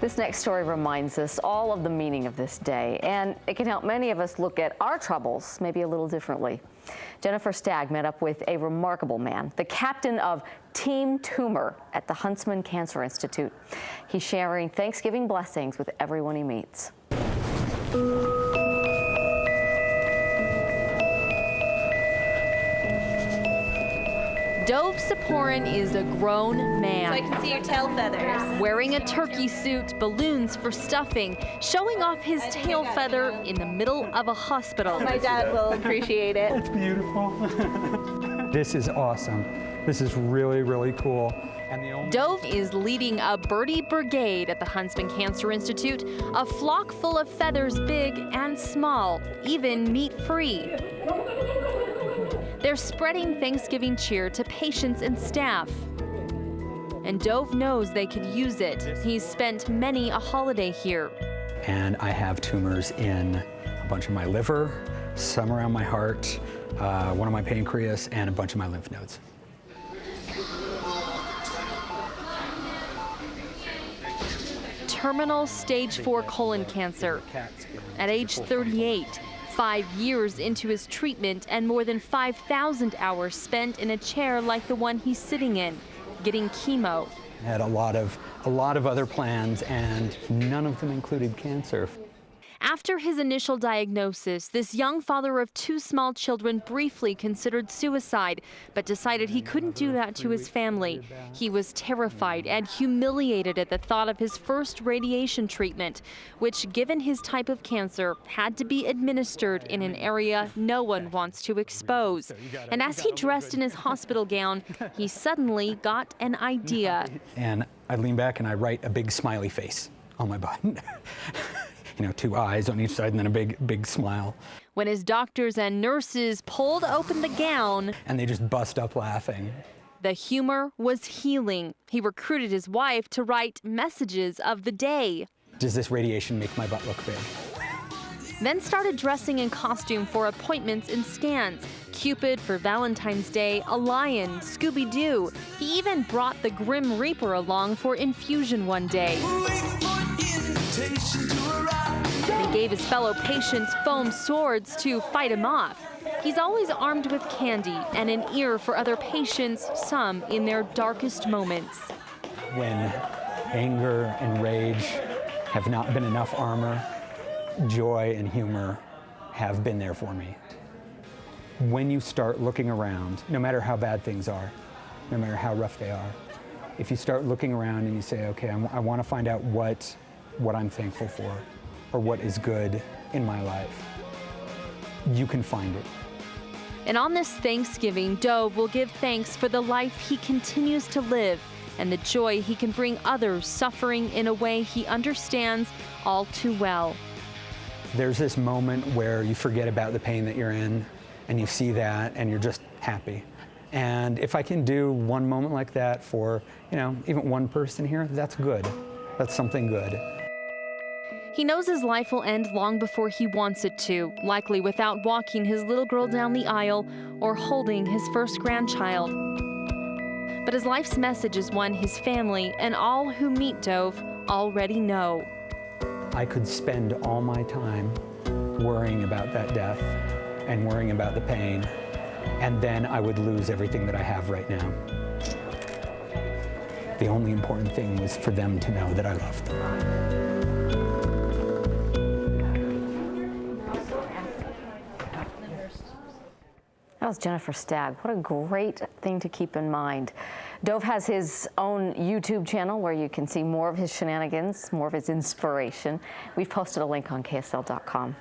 This next story reminds us all of the meaning of this day, and it can help many of us look at our troubles maybe a little differently. Jennifer Stagg met up with a remarkable man, the captain of Team Tumor at the Huntsman Cancer Institute. He's sharing Thanksgiving blessings with everyone he meets. Dov Saporin is a grown man. So I can see your tail feathers. Wearing a turkey suit, balloons for stuffing, showing off his tail feather in the middle of a hospital. My dad will appreciate it. It's beautiful. This is awesome. This is really, really cool. Dov is leading a birdie brigade at the Huntsman Cancer Institute, a flock full of feathers big and small, even meat-free. They're spreading Thanksgiving cheer to patients and staff. And Dov knows they could use it. He's spent many a holiday here. And I have tumors in a bunch of my liver, some around my heart, one of my pancreas, and a bunch of my lymph nodes. Terminal stage 4 colon cancer. At age 38, 5 years into his treatment and more than 5,000 hours spent in a chair like the one he's sitting in, getting chemo. I had a lot of other plans, and none of them included cancer. After his initial diagnosis, this young father of 2 small children briefly considered suicide, but decided he couldn't do that to his family. He was terrified and humiliated at the thought of his first radiation treatment, which, given his type of cancer, had to be administered in an area no one wants to expose. And as he dressed in his hospital gown, he suddenly got an idea. And I lean back and I write a big smiley face on my butt. You know, 2 eyes on each side and then a big smile. When his doctors and nurses pulled open the gown, and they just bust up laughing. The humor was healing. He recruited his wife to write messages of the day. Does this radiation make my butt look big? Then started dressing in costume for appointments and scans. Cupid for Valentine's Day, a lion, Scooby-Doo. He even brought the Grim Reaper along for infusion one day. He gave his fellow patients foam swords to fight him off. He's always armed with candy and an ear for other patients, some in their darkest moments. When anger and rage have not been enough armor, joy and humor have been there for me. When you start looking around, no matter how bad things are, no matter how rough they are, if you start looking around and you say, okay, I want to find out what I'm thankful for, or what is good in my life, you can find it. And on this Thanksgiving, Dov will give thanks for the life he continues to live and the joy he can bring others suffering in a way he understands all too well. There's this moment where you forget about the pain that you're in, and you see that, and you're just happy. And if I can do one moment like that for, you know, even one person here, that's good. That's something good. He knows his life will end long before he wants it to, likely without walking his little girl down the aisle or holding his first grandchild. But his life's message is one his family and all who meet Dov already know. I could spend all my time worrying about that death and worrying about the pain, and then I would lose everything that I have right now. The only important thing was for them to know that I loved them. That was Jennifer Stagg. What a great thing to keep in mind. Dov has his own YouTube channel where you can see more of his shenanigans, more of his inspiration. We've posted a link on KSL.com.